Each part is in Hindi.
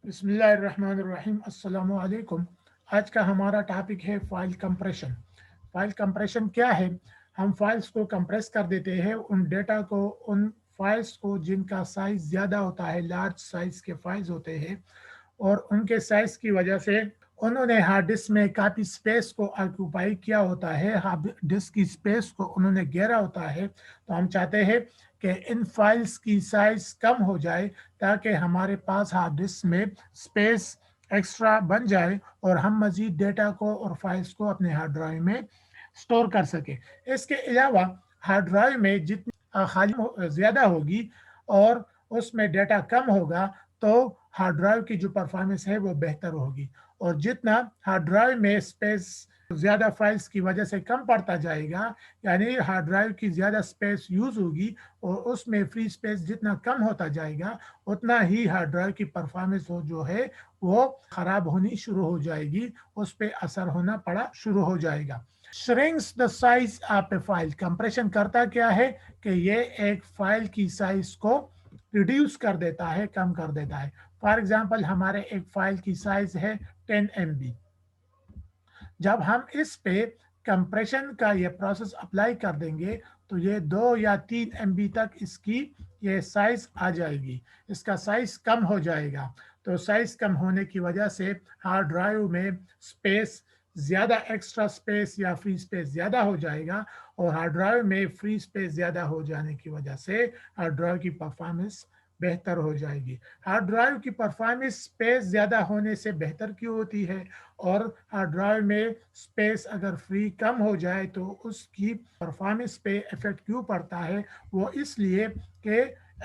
बिस्मिल्लाहिर्रहमानिर्रहीम अस्सलामु अलैकुम। आज का हमारा टॉपिक है फाइल कंप्रेशन। फाइल कंप्रेशन क्या है? हम फाइल्स को कंप्रेस कर देते हैं, उन डेटा को, उन फाइल्स को जिनका साइज ज़्यादा होता है, लार्ज साइज के फाइल्स होते हैं, और उनके साइज की वजह से उन्होंने हार्ड डिस्क में काफ़ी स्पेस को ऑक्यूपाई किया होता है, हार्ड डिस्क की स्पेस को उन्होंने घेरा होता है। तो हम चाहते हैं कि इन फाइल्स की साइज कम हो जाए ताकि हमारे पास हार्ड डिस्क में स्पेस एक्स्ट्रा बन जाए और हम मज़ीद डेटा को और फाइल्स को अपने हार्ड ड्राइव में स्टोर कर सकें। इसके अलावा हार्ड ड्राइव में जितनी खाली ज़्यादा होगी और उसमें डेटा कम होगा, तो हार्ड ड्राइव की जो परफॉर्मेंस है वो बेहतर होगी। और जितना हार्ड ड्राइव में स्पेस ज़्यादा फाइल्स की वजह से कम पड़ता जाएगा, यानी हार्ड ड्राइव की ज़्यादा स्पेस यूज़ होगी और उसमें फ्री स्पेस जितना कम होता जाएगा, उतना ही हार्ड ड्राइव की परफॉर्मेंस हो जो है वो ख़राब होनी शुरू हो जाएगी, उस पर असर होना पड़ा शुरू हो जाएगा। Shrinks the size of A file. Compression करता क्या है कि ये एक फाइल की साइज को रिड्यूस कर देता है, कम कर देता है। फॉर एग्जांपल, हमारे एक फाइल की साइज है 10 MB। जब हम इस पे कंप्रेशन का ये प्रोसेस अप्लाई कर देंगे तो ये 2 या 3 MB तक इसकी ये साइज आ जाएगी, इसका साइज कम हो जाएगा। तो साइज कम होने की वजह से हार्ड ड्राइव में स्पेस ज़्यादा, एक्स्ट्रा स्पेस या फ्री स्पेस ज़्यादा हो जाएगा, और हार्ड ड्राइव में फ्री स्पेस ज़्यादा हो जाने की वजह से हार्ड ड्राइव की परफॉर्मेंस बेहतर हो जाएगी। हार्ड ड्राइव की परफॉर्मेंस स्पेस ज़्यादा होने से बेहतर क्यों होती है? और हार्ड ड्राइव में स्पेस अगर फ्री कम हो जाए तो उसकी परफॉर्मेंस पे इफेक्ट क्यों पड़ता है? वो इसलिए कि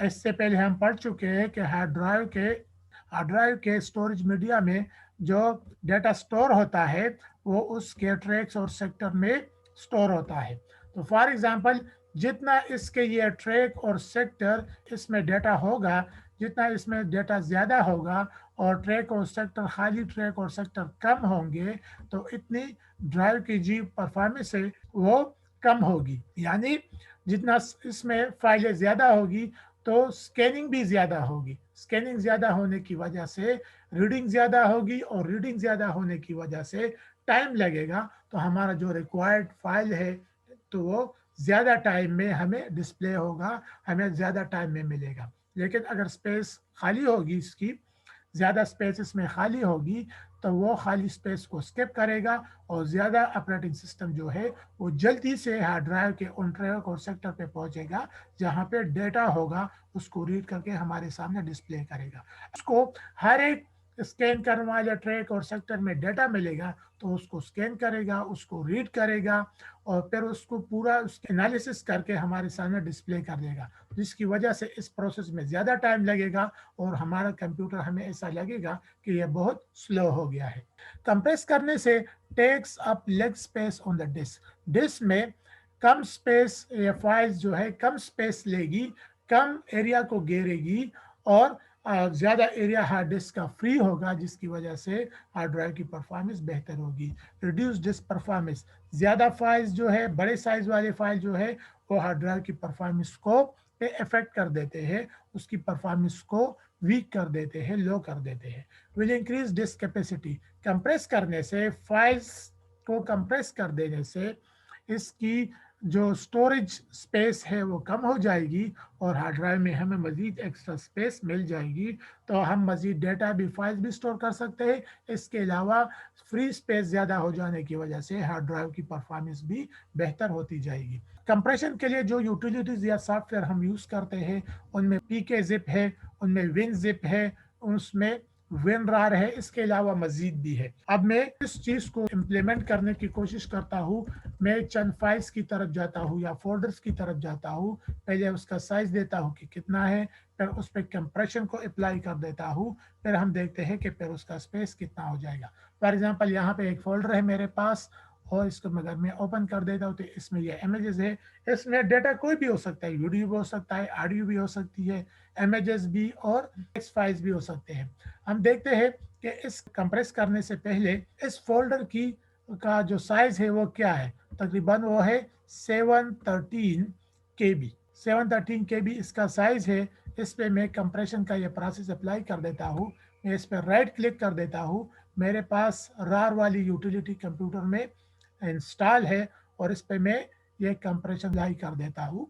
इससे पहले हम पढ़ चुके हैं कि हार्ड ड्राइव के स्टोरेज मीडिया में जो डेटा स्टोर होता है वो उसके ट्रैक्स और सेक्टर में स्टोर होता है। तो फॉर एग्जांपल, जितना इसके ये ट्रैक और सेक्टर इसमें डेटा होगा, जितना इसमें डेटा ज़्यादा होगा और ट्रैक और सेक्टर, खाली ट्रैक और सेक्टर कम होंगे, तो इतनी ड्राइव की जी परफॉर्मेंस है वो कम होगी। यानी जितना इसमें फाइलें ज़्यादा होगी तो स्कैनिंग भी ज़्यादा होगी। स्कैनिंग ज़्यादा होने की वजह से रीडिंग ज़्यादा होगी, और रीडिंग ज़्यादा होने की वजह से टाइम लगेगा। तो हमारा जो रिक्वायर्ड फाइल है तो वो ज़्यादा टाइम में हमें डिस्प्ले होगा, हमें ज़्यादा टाइम में मिलेगा। लेकिन अगर स्पेस खाली होगी, इसकी ज़्यादा स्पेस इसमें खाली होगी, तो वो खाली स्पेस को स्किप करेगा और ज़्यादा ऑपरेटिंग सिस्टम जो है वो जल्दी से हार्ड ड्राइव के उन ट्रैक और सेक्टर पे पहुंचेगा जहां पे डेटा होगा, उसको रीड करके हमारे सामने डिस्प्ले करेगा। उसको हर एक स्कैन करने वाले ट्रैक और सेक्टर में डेटा मिलेगा, तो उसको स्कैन करेगा, उसको रीड करेगा और फिर उसको पूरा उसके एनालिसिस करके हमारे सामने डिस्प्ले कर देगा, जिसकी वजह से इस प्रोसेस में ज़्यादा टाइम लगेगा और हमारा कंप्यूटर, हमें ऐसा लगेगा कि यह बहुत स्लो हो गया है। कंप्रेस करने से takes up less space on the disk. Disk में कम स्पेस, ये फाइल्स जो है कम स्पेस लेगी, कम एरिया को घेरेगी, और ज़्यादा एरिया हार्ड डिस्क का फ्री होगा, जिसकी वजह से हार्ड ड्राइव की परफॉर्मेंस बेहतर होगी। Reduce disk performance. ज़्यादा फाइल्स जो है, बड़े साइज वाले फाइल जो है, वो हार्ड ड्राइव की परफॉर्मेंस को पे इफेक्ट कर देते हैं, उसकी परफॉर्मेंस को वीक कर देते हैं, लो कर देते हैं। Will increase disk capacity. Compress करने से, फाइल्स को कंप्रेस कर देने से इसकी जो स्टोरेज स्पेस है वो कम हो जाएगी और हार्ड ड्राइव में हमें मज़ीद एक्स्ट्रा स्पेस मिल जाएगी, तो हम मज़ीद डेटा भी, फाइल्स भी स्टोर कर सकते हैं। इसके अलावा फ्री स्पेस ज़्यादा हो जाने की वजह से हार्ड ड्राइव की परफॉर्मेंस भी बेहतर होती जाएगी। कंप्रेशन के लिए जो यूटिलिटीज़ या सॉफ्टवेयर हम यूज़ करते हैं, उनमें पीके जिप है, उनमें विन जिप है, उसमें WinRAR है, इसके अलावा मज़ीद भी है। अब मैं इस चीज़ को इम्प्लीमेंट करने की कोशिश करता हूँ। मैं चंद फाइल्स की तरफ जाता हूँ या फोल्डर्स की तरफ जाता हूँ, पहले उसका साइज देता हूँ कि कितना है, फिर उस पर कंप्रेशन को अप्लाई कर देता हूँ, फिर हम देखते हैं कि फिर उसका स्पेस कितना हो जाएगा। फॉर एग्जांपल, यहाँ पे एक फोल्डर है मेरे पास, और इसको अगर मैं ओपन कर देता हूँ तो इसमें ये इमेजेस है। इसमें डेटा कोई भी हो सकता है, वीडियो भी हो सकता है, ऑडियो भी हो सकती है, इमेजेस भी और टेक्स्ट फाइल्स भी हो सकते हैं। हम देखते हैं कि इस कंप्रेस करने से पहले इस फोल्डर की का जो साइज है वो क्या है। तकरीबन वो है 713 KB। 713 KB इसका साइज है। इस पे मैं कंप्रेशन का ये प्रोसेस अप्लाई कर देता हूँ। मैं इस पर राइट क्लिक कर देता हूँ। मेरे पास रार वाली यूटिलिटी कंप्यूटर में इंस्टॉल है और इस पे मैं ये कंप्रेशन अप्लाई कर देता हूँ।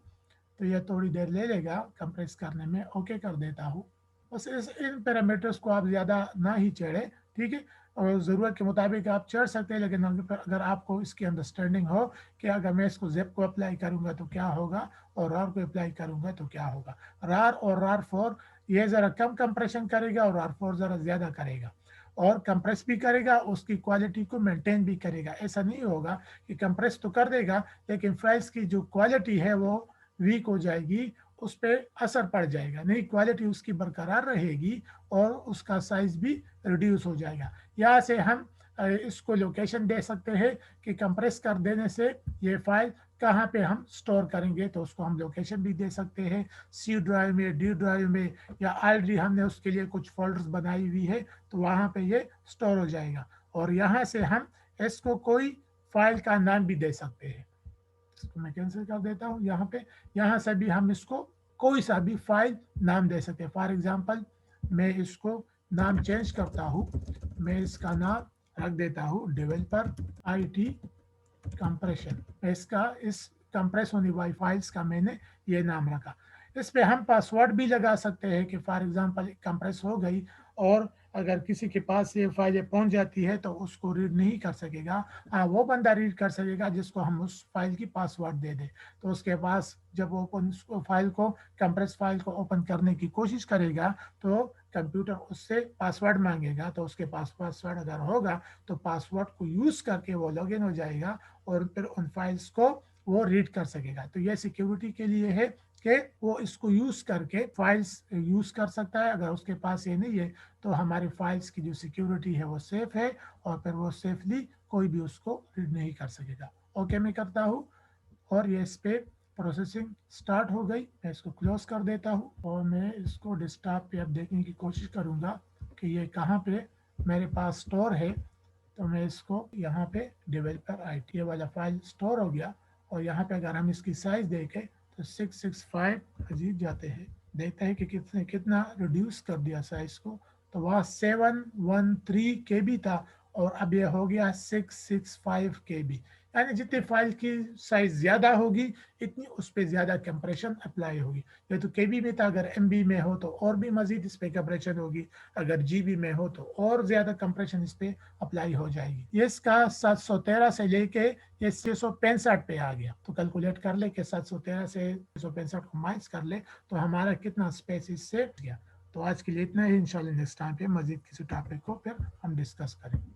तो ये थोड़ी देर ले लेगा कंप्रेस करने में। ओके कर देता हूँ। बस इस इन पैरामीटर्स को आप ज़्यादा ना ही छेड़ें, ठीक है। और ज़रूरत के मुताबिक आप चढ़ सकते हैं, लेकिन अगर आपको इसकी अंडरस्टैंडिंग हो कि अगर मैं इसको ज़िप को अप्लाई करूँगा तो क्या होगा और रार को अप्लाई करूँगा तो क्या होगा। रार और रार 4 ये ज़रा कम कंप्रेशन करेगा और रार 4 ज़रा ज़्यादा करेगा और कंप्रेस भी करेगा, उसकी क्वालिटी को मेंटेन भी करेगा। ऐसा नहीं होगा कि कंप्रेस तो कर देगा लेकिन फाइल्स की जो क्वालिटी है वो वीक हो जाएगी, उस पे असर पड़ जाएगा। नहीं, क्वालिटी उसकी बरकरार रहेगी और उसका साइज़ भी रिड्यूस हो जाएगा। यहाँ से हम इसको लोकेशन दे सकते हैं कि कंप्रेस कर देने से ये फाइल कहाँ पे हम स्टोर करेंगे, तो उसको हम लोकेशन भी दे सकते हैं, सी ड्राइव में, डी ड्राइव में, या ऑलरेडी हमने उसके लिए कुछ फ़ोल्डर्स बनाई हुई है तो वहाँ पे ये स्टोर हो जाएगा। और यहाँ से हम इसको कोई फ़ाइल का नाम भी दे सकते हैं। इसको मैं कैंसिल कर देता हूँ। यहाँ से भी हम इसको कोई सा भी फाइल नाम दे सकते हैं। फॉर एग्जांपल मैं इसको नाम चेंज करता हूँ। मैं इसका नाम रख देता हूँ डेवलपर IT कंप्रेशन। इसका इस कंप्रेस होने वाली फाइल्स का मैंने ये नाम रखा। इस पे हम पासवर्ड भी लगा सकते हैं कि फॉर एग्जांपल कंप्रेस हो गई और अगर किसी के पास ये फाइलें पहुंच जाती है तो उसको रीड नहीं कर सकेगा। हाँ, वो बंदा रीड कर सकेगा जिसको हम उस फाइल की पासवर्ड दे दें। तो उसके पास जब ओपन फाइल को कंप्रेस फाइल को ओपन करने की कोशिश करेगा तो कंप्यूटर उससे पासवर्ड मांगेगा। तो उसके पास पासवर्ड अगर होगा तो पासवर्ड को यूज़ करके वो लॉगिन हो जाएगा और फिर उन फाइल्स को वो रीड कर सकेगा। तो ये सिक्योरिटी के लिए है कि वो इसको यूज़ करके फाइल्स यूज़ कर सकता है। अगर उसके पास ये नहीं है तो हमारी फाइल्स की जो सिक्योरिटी है वो सेफ है और फिर वो सेफली कोई भी उसको रीड नहीं कर सकेगा। ओके मैं करता हूँ और ये इस पे प्रोसेसिंग स्टार्ट हो गई। मैं इसको क्लोज कर देता हूँ और मैं इसको डेस्कटॉप पे अब देखने की कोशिश करूँगा कि ये कहाँ पे मेरे पास स्टोर है। तो मैं इसको यहाँ पे डेवलपर IT वाला फाइल स्टोर हो गया और यहाँ पे अगर हम इसकी साइज देखें तो 665 अजीब जाते हैं। देखते हैं कि कितना रिड्यूस कर दिया साइज को। तो वहाँ 713 KB था और अब ये हो गया 665 KB। यानी जितनी फाइल की साइज ज़्यादा होगी इतनी उस पर ज़्यादा कंप्रेशन अप्लाई होगी। ये तो KB में था, अगर MB में हो तो और भी मज़ीद इस पर कंप्रेशन होगी, अगर GB में हो तो और ज़्यादा कंप्रेशन इस पर अप्लाई हो जाएगी। ये इसका 713 से लेके ये 665 पे आ गया। तो कैलकुलेट कर ले कि 713 से 665 को माइनस कर ले तो हमारा कितना स्पेस इससे गया। तो आज के लिए इतना ही। इंशाल्लाह नेक्स्ट टाइम पे मज़ीद किसी टॉपिक को फिर हम डिस्कस करेंगे।